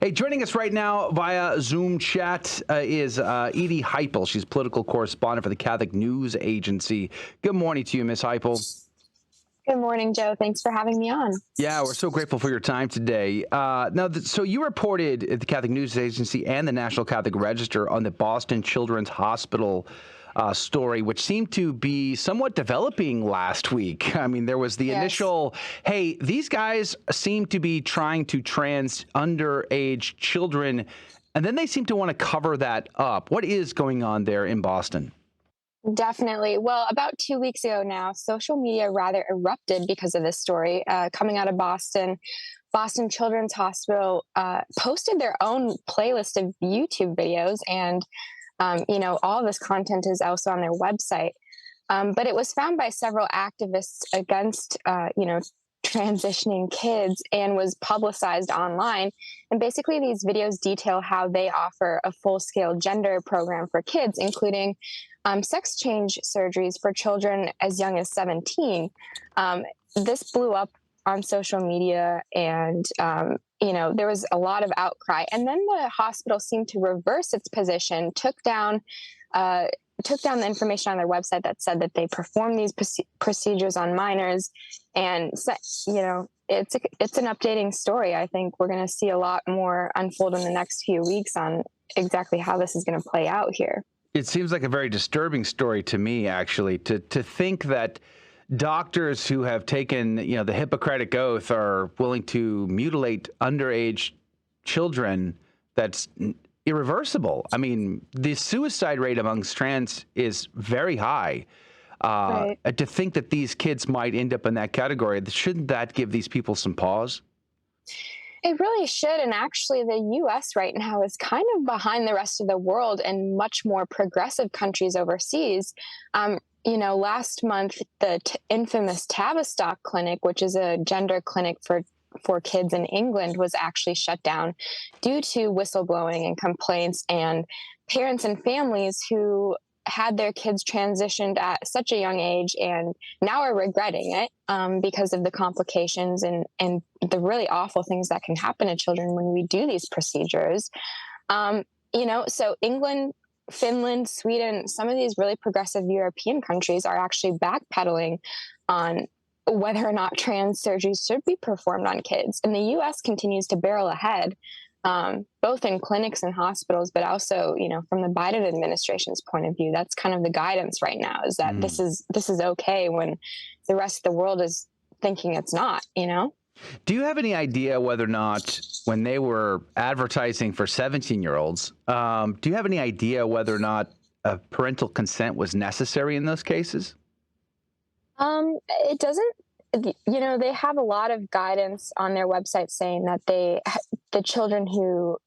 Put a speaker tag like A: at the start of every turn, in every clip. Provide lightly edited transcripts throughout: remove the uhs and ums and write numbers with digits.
A: Hey, joining us right now via Zoom chat is Edie Heipel. She's political correspondent for the Catholic News Agency. Good morning to you, Ms. Heipel.
B: Good morning, Joe. Thanks for having me on.
A: Yeah, we're so grateful for your time today. So you reported at the Catholic News Agency and the National Catholic Register on the Boston Children's Hospital story, which seemed to be somewhat developing last week. I mean, there was the initial, hey, these guys seem to be trying to trans underage children, and then they seem to want to cover that up. What is going on there in Boston?
B: Definitely. Well, about 2 weeks ago now, social media rather erupted because of this story coming out of Boston. Boston Children's Hospital posted their own playlist of YouTube videos, and all this content is also on their website. But it was found by several activists against, transitioning kids and was publicized online. And basically, these videos detail how they offer a full-scale gender program for kids, including sex change surgeries for children as young as 17. This blew up on social media, and there was a lot of outcry. And then the hospital seemed to reverse its position, took down the information on their website that said that they perform these procedures on minors, and it's an updating story. I think we're going to see a lot more unfold in the next few weeks on exactly how this is going to play out here.
A: It seems like a very disturbing story to me, actually, to think that doctors who have taken, the Hippocratic Oath are willing to mutilate underage children. That's irreversible. I mean, the suicide rate amongst trans is very high.
B: Right.
A: To think that these kids might end up in that category, shouldn't that give these people some pause?
B: It really should. And actually, the U.S. right now is kind of behind the rest of the world and much more progressive countries overseas. Last month, the infamous Tavistock Clinic, which is a gender clinic for kids in England, was actually shut down due to whistleblowing and complaints, and parents and families who had their kids transitioned at such a young age and now are regretting it because of the complications and the really awful things that can happen to children when we do these procedures. So England, Finland, Sweden, some of these really progressive European countries are actually backpedaling on whether or not trans surgeries should be performed on kids. And the U.S. continues to barrel ahead, both in clinics and hospitals, but also, from the Biden administration's point of view, that's kind of the guidance right now, is that this is okay when the rest of the world is thinking it's not, Do
A: you have any idea whether or not, when they were advertising for 17-year-olds, do you have any idea whether or not parental consent was necessary in those cases?
B: It doesn't, they have a lot of guidance on their website saying that the children who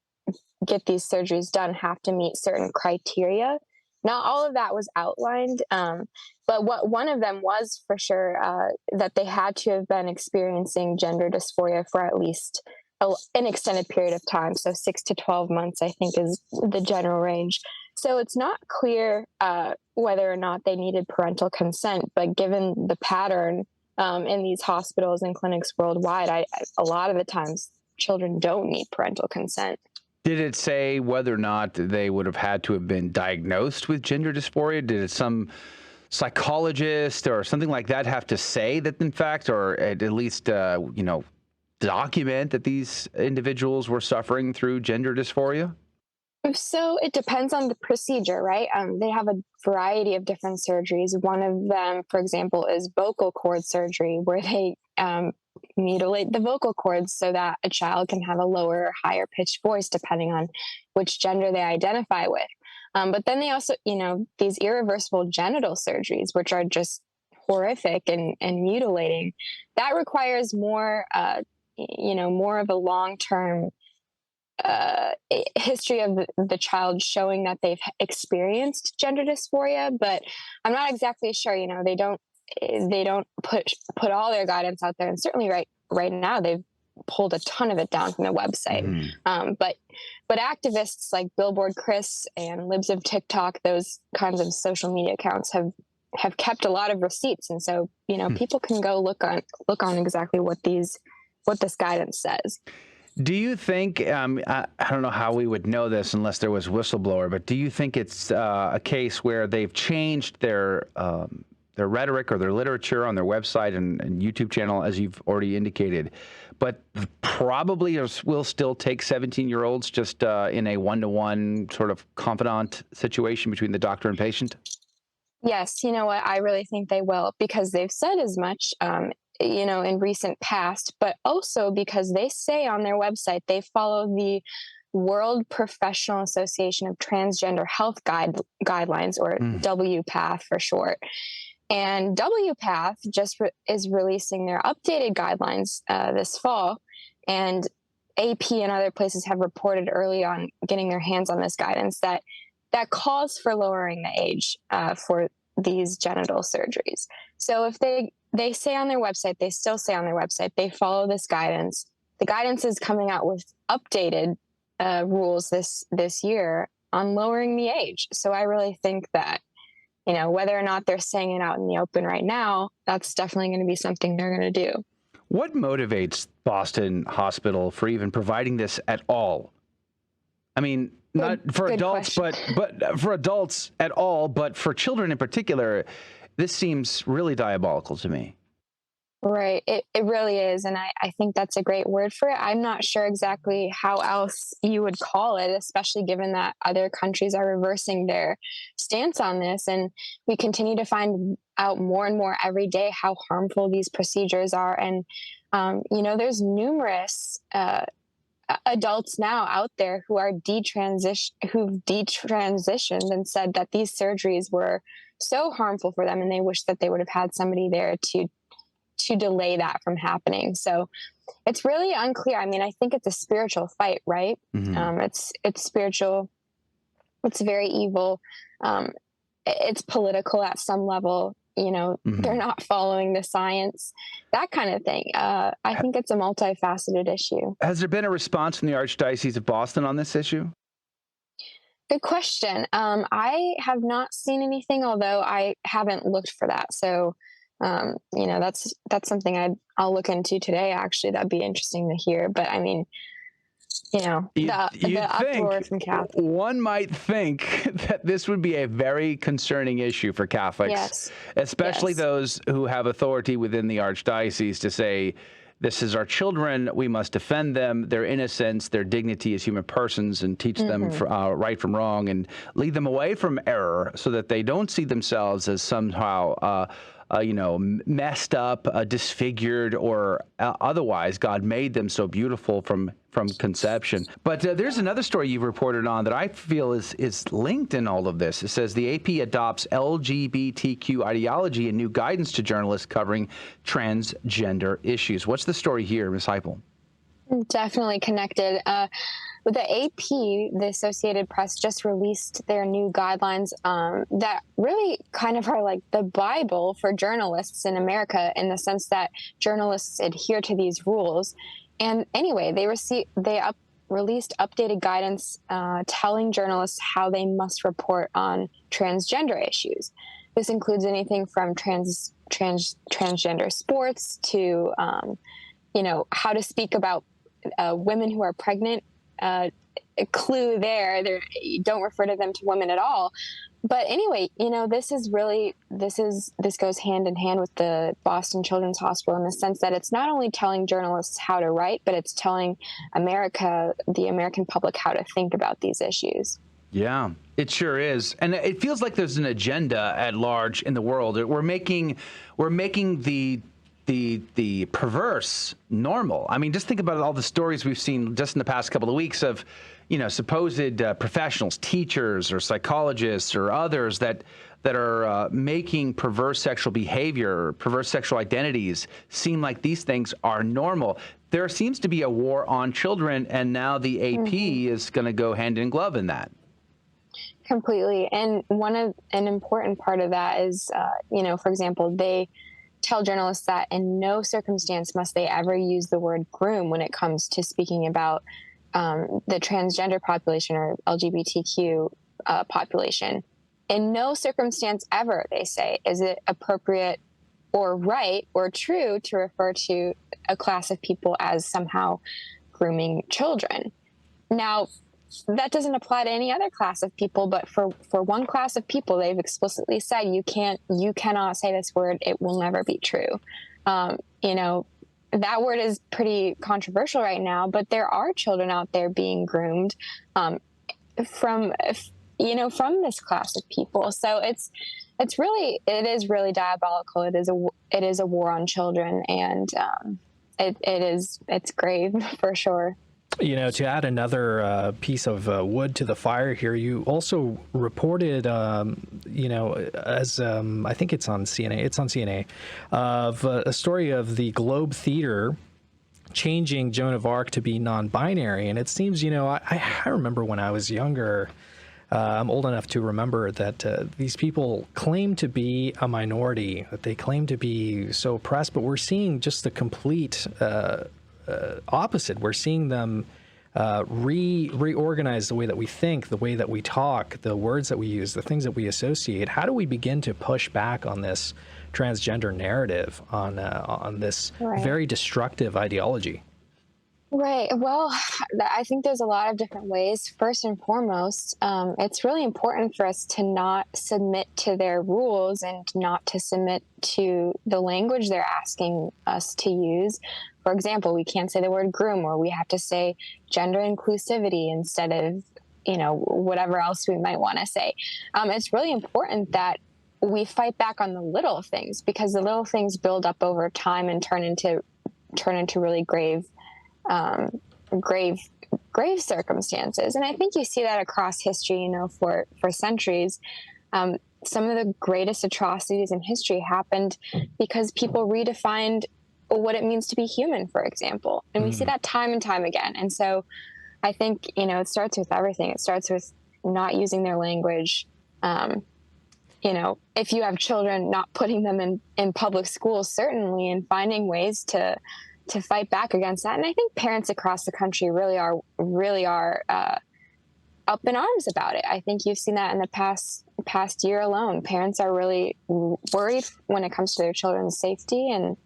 B: get these surgeries done have to meet certain criteria. Not all of that was outlined, but one of them was for sure that they had to have been experiencing gender dysphoria for at least an extended period of time. So 6 to 12 months, I think, is the general range. So it's not clear whether or not they needed parental consent, but given the pattern in these hospitals and clinics worldwide, a lot of the times children don't need parental consent.
A: Did it say whether or not they would have had to have been diagnosed with gender dysphoria? Did some psychologist or something like that have to say that, in fact, or at least, document that these individuals were suffering through gender dysphoria?
B: So it depends on the procedure, right? They have a variety of different surgeries. One of them, for example, is vocal cord surgery, where they mutilate the vocal cords so that a child can have a lower or higher pitched voice depending on which gender they identify with. But then they also, these irreversible genital surgeries, which are just horrific and mutilating. That requires more, more of a long-term history of the child showing that they've experienced gender dysphoria. But I'm not exactly sure, they don't put all their guidance out there, and certainly right now they've pulled a ton of it down from their website. But activists like Billboard Chris and Libs of TikTok, those kinds of social media accounts have kept a lot of receipts, and so people can go look on exactly what this guidance says.
A: Do you think, I don't know how we would know this unless there was whistleblower, but do you think it's a case where they've changed their rhetoric or their literature on their website and YouTube channel, as you've already indicated, but probably will still take 17-year-olds just in a one-to-one sort of confidant situation between the doctor and patient?
B: Yes, you know what? I really think they will because they've said as much, in recent past, but also because they say on their website they follow the World Professional Association of Transgender Health Guidelines, or WPATH for short. And WPATH is releasing their updated guidelines this fall, and AP and other places have reported early on getting their hands on this guidance that calls for lowering the age for these genital surgeries. So if they say on their website, they still say on their website, they follow this guidance. The guidance is coming out with updated rules this year on lowering the age. So I really think that, whether or not they're saying it out in the open right now, that's definitely going to be something they're going to do.
A: What motivates Boston Hospital for even providing this at all? I mean, not for adults, but for adults at all, but for children in particular, this seems really diabolical to me.
B: Right. It really is. And I think that's a great word for it. I'm not sure exactly how else you would call it, especially given that other countries are reversing their stance on this. And we continue to find out more and more every day how harmful these procedures are. And, there's numerous adults now out there who are who've detransitioned and said that these surgeries were so harmful for them, and they wish that they would have had somebody there to delay that from happening. So it's really unclear. I mean, I think it's a spiritual fight, right?
A: Mm-hmm.
B: It's spiritual. It's very evil. It's political at some level. They're not following the science, that kind of thing. I think it's a multifaceted issue.
A: Has there been a response from the Archdiocese of Boston on this issue?
B: Good question. I have not seen anything, although I haven't looked for that. So, that's something I'll look into today. Actually, that'd be interesting to hear. But I mean, the uproar from Catholics.
A: One might think that this would be a very concerning issue for Catholics,
B: yes.
A: especially those who have authority within the Archdiocese to say, this is our children, we must defend them, their innocence, their dignity as human persons, and teach them right from wrong and lead them away from error so that they don't see themselves as somehow messed up, disfigured, or otherwise. God made them so beautiful from conception. But there's another story you've reported on that I feel is linked in all of this. It says the AP adopts LGBTQ ideology and new guidance to journalists covering transgender issues. What's the story here, Ms. Heipel?
B: Definitely connected. With the AP, the Associated Press just released their new guidelines that really kind of are like the Bible for journalists in America, in the sense that journalists adhere to these rules. And anyway, they released updated guidance telling journalists how they must report on transgender issues. This includes anything from transgender sports to, how to speak about women who are pregnant. A clue there. Don't refer to them to women at all. But anyway, this goes hand in hand with the Boston Children's Hospital in the sense that it's not only telling journalists how to write, but it's telling the American public, how to think about these issues.
A: Yeah, it sure is. And it feels like there's an agenda at large in the world. We're making the perverse normal. I mean, just think about all the stories we've seen just in the past couple of weeks of, supposed professionals, teachers or psychologists or others that are making perverse sexual behavior, perverse sexual identities seem like these things are normal. There seems to be a war on children, and now the AP is going to go hand in glove in that.
B: Completely. And an important part of that is, for example, they tell journalists that in no circumstance must they ever use the word groom when it comes to speaking about the transgender population or LGBTQ population. In no circumstance ever, they say, is it appropriate or right or true to refer to a class of people as somehow grooming children. Now, that doesn't apply to any other class of people, but for one class of people, they've explicitly said you cannot say this word. It will never be true. You know, that word is pretty controversial right now, but there are children out there being groomed from this class of people. So it is really diabolical. It is a war on children, and it's grave for sure.
C: You know, to add another piece of wood to the fire here, you also reported, as I think it's on CNA, of a story of the Globe Theater changing Joan of Arc to be non-binary. And it seems, I remember when I was younger, I'm old enough to remember that these people claim to be a minority, that they claim to be so oppressed, but we're seeing just the complete opposite. We're seeing them reorganize the way that we think, the way that we talk, the words that we use, the things that we associate. How do we begin to push back on this transgender narrative, on this very destructive ideology?
B: Right. Well, I think there's a lot of different ways. First and foremost, it's really important for us to not submit to their rules and not to submit to the language they're asking us to use. For example, we can't say the word groom, or we have to say gender inclusivity instead of, whatever else we might want to say. It's really important that we fight back on the little things, because the little things build up over time and turn into really grave circumstances. And I think you see that across history, for centuries. Some of the greatest atrocities in history happened because people redefined what it means to be human, for example. And we see that time and time again. And so I think, it starts with everything. It starts with not using their language. If you have children, not putting them in public schools, certainly, and finding ways to fight back against that. And I think parents across the country really are up in arms about it. I think you've seen that in the past year alone. Parents are really worried when it comes to their children's safety and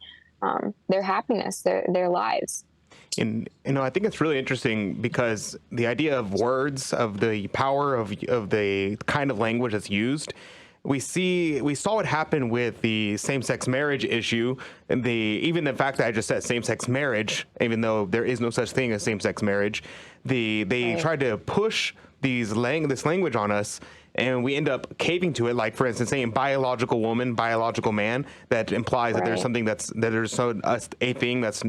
B: their happiness, their lives.
D: And I think it's really interesting because the idea of words, of the power of the kind of language that's used. We saw what happened with the same-sex marriage issue, and even the fact that I just said same-sex marriage, even though there is no such thing as same-sex marriage, they tried to push this language on us, and we end up caving to it. Like, for instance, saying biological woman, biological man, that implies that there's something a thing that's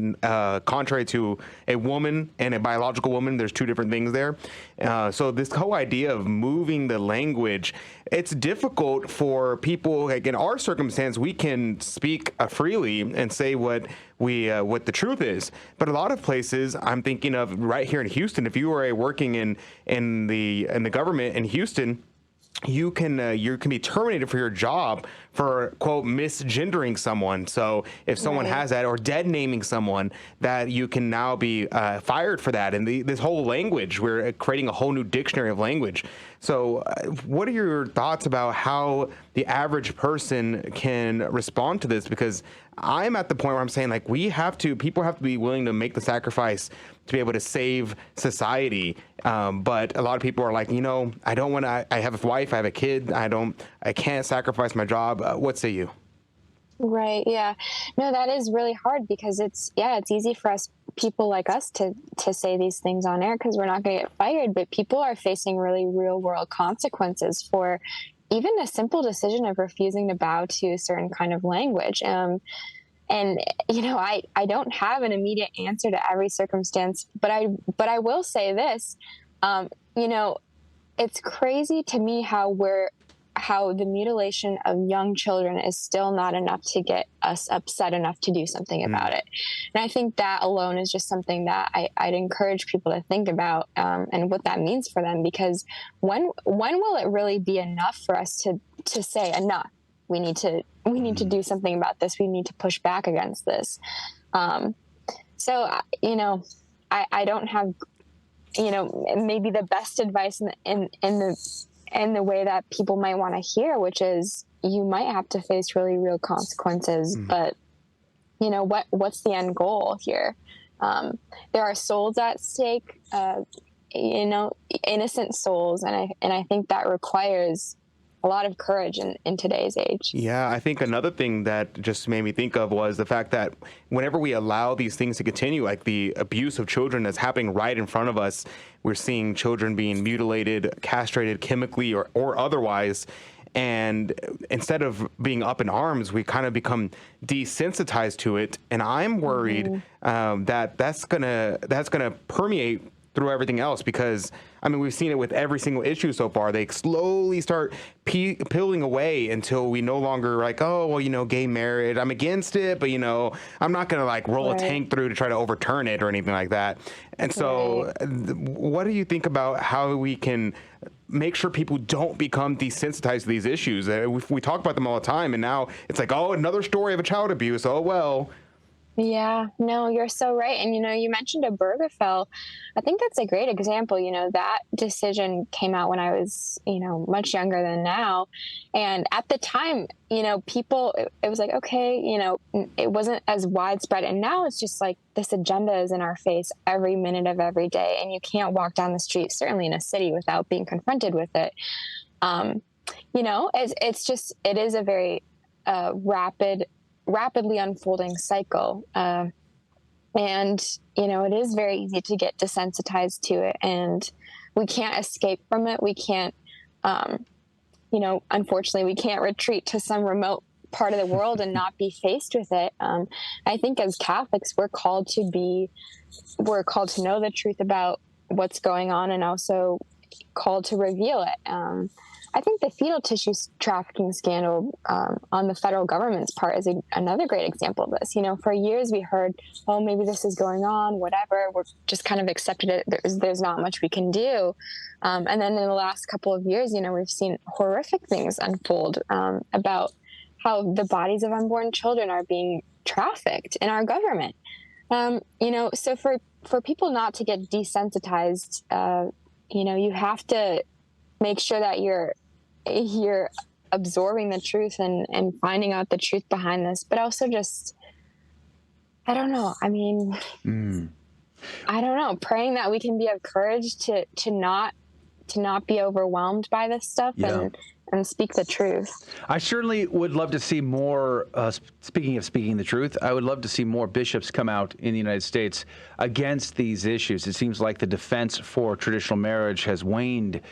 D: contrary to a woman and a biological woman. There's two different things there. So this whole idea of moving the language, it's difficult for people. Like in our circumstance, we can speak freely and say what the truth is. But a lot of places, I'm thinking of right here in Houston. If you were working in the government in Houston, you can be terminated for your job for, quote, misgendering someone. So if someone has that, or dead naming someone, that you can now be fired for that. And this whole language, we're creating a whole new dictionary of language. So what are your thoughts about how the average person can respond to this? Because I'm at the point where I'm saying, like, people have to be willing to make the sacrifice to be able to save society. But a lot of people are like, I don't want to, I have a wife, I have a kid, I can't sacrifice my job. What say you?
B: Right. Yeah. No, that is really hard because it's easy for people like us to say these things on air because we're not going to get fired, but people are facing really real world consequences for even a simple decision of refusing to bow to a certain kind of language. And, I don't have an immediate answer to every circumstance, but I will say this, it's crazy to me how the mutilation of young children is still not enough to get us upset enough to do something about it. And I think that alone is just something that I'd encourage people to think about and what that means for them, because when will it really be enough for us to say enough? We need to do something about this. We need to push back against this. So, I don't have, maybe the best advice in the way that people might want to hear, which is you might have to face really real consequences, but what's the end goal here? There are souls at stake, innocent souls. And I think that requires a lot of courage in today's age.
D: Yeah, I think another thing that just made me think of was the fact that whenever we allow these things to continue, like the abuse of children that's happening right in front of us, we're seeing children being mutilated, castrated chemically or otherwise. And instead of being up in arms, we kind of become desensitized to it. And I'm worried that that's gonna permeate through everything else, because I mean, we've seen it with every single issue so far. They slowly start peeling away until we no longer like, oh, well, gay marriage, I'm against it, but I'm not gonna like roll a tank through to try to overturn it or anything like that. And so what do you think about how we can make sure people don't become desensitized to these issues? We talk about them all the time, and now it's like, oh, another story of a child abuse. Oh, well.
B: Yeah, no, you're so right. And, you mentioned Obergefell. I think that's a great example. That decision came out when I was, much younger than now. And at the time, people, it was like, okay, it wasn't as widespread. And now it's just like this agenda is in our face every minute of every day. And you can't walk down the street, certainly in a city, without being confronted with it. It is a very rapidly unfolding cycle. And, it is very easy to get desensitized to it, and we can't escape from it. We can't, unfortunately, we can't retreat to some remote part of the world and not be faced with it. I think as Catholics, we're called to know the truth about what's going on, and also called to reveal it. I think the fetal tissue trafficking scandal on the federal government's part is another great example of this. For years we heard, oh, maybe this is going on, whatever. We're just kind of accepted it. There's not much we can do. And then in the last couple of years, we've seen horrific things unfold about how the bodies of unborn children are being trafficked in our government. So for people not to get desensitized, you have to make sure that you're absorbing the truth and finding out the truth behind this, but also just, I don't know. I mean, I don't know, praying that we can be of courage to not be overwhelmed by this stuff and speak the truth.
A: I certainly would love to see more, speaking of speaking the truth, I would love to see more bishops come out in the United States against these issues. It seems like the defense for traditional marriage has waned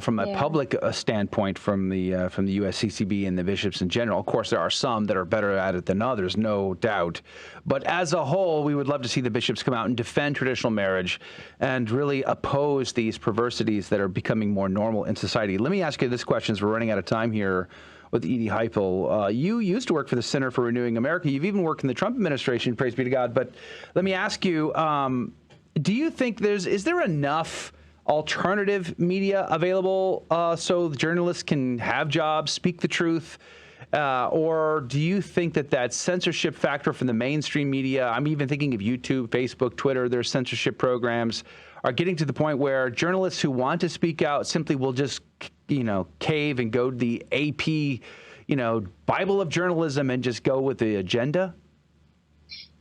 A: from a public standpoint from the USCCB and the bishops in general. Of course, there are some that are better at it than others, no doubt. But as a whole, we would love to see the bishops come out and defend traditional marriage and really oppose these perversities that are becoming more normal in society. Let me ask you this question, as we're running out of time here with Edie Heipel. You used to work for the Center for Renewing America. You've even worked in the Trump administration, praise be to God. But let me ask you, do you think is there enough alternative media available so the journalists can have jobs, speak the truth? Or do you think that censorship factor from the mainstream media, I'm even thinking of YouTube, Facebook, Twitter, their censorship programs, are getting to the point where journalists who want to speak out simply will just, cave and go to the AP, Bible of journalism and just go with the agenda?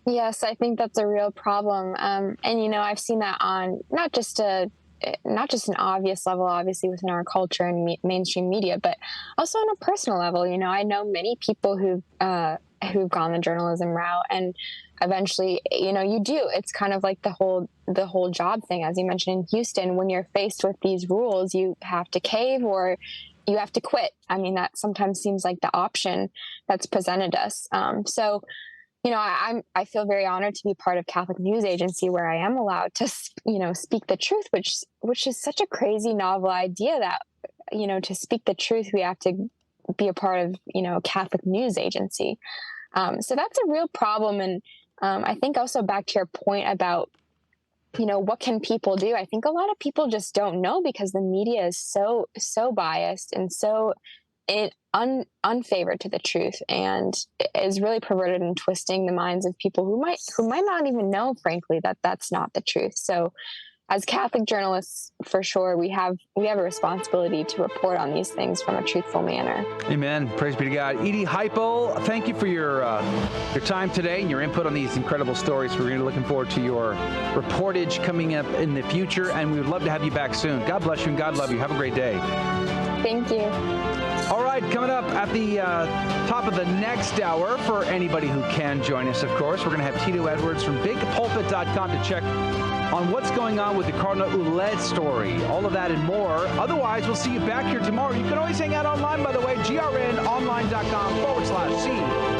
B: Yes, I think that's a real problem. And, I've seen that on not just an obvious level, obviously within our culture and mainstream media, but also on a personal level. I know many people who've gone the journalism route, and eventually, it's kind of like the whole job thing, as you mentioned in Houston. When you're faced with these rules, you have to cave or you have to quit. I mean, that sometimes seems like the option that's presented us. I feel very honored to be part of Catholic News Agency, where I am allowed to, speak the truth, which is such a crazy, novel idea that, to speak the truth, we have to be a part of, Catholic News Agency. So that's a real problem. And I think also back to your point about, what can people do? I think a lot of people just don't know, because the media is so biased and so unfavored to the truth, and is really perverted and twisting the minds of people who might not even know, frankly, that that's not the truth. So, as Catholic journalists, for sure, we have a responsibility to report on these things from a truthful manner.
A: Amen. Praise be to God. Edie Heipel, thank you for your time today and your input on these incredible stories. We're really looking forward to your reportage coming up in the future, and we would love to have you back soon. God bless you and God love you. Have a great day.
B: Thank you.
A: All right, coming up at the top of the next hour, for anybody who can join us, of course, we're going to have Tito Edwards from bigpulpit.com to check on what's going on with the Cardinal Ouellet story. All of that and more. Otherwise, we'll see you back here tomorrow. You can always hang out online, by the way, grnonline.com/C.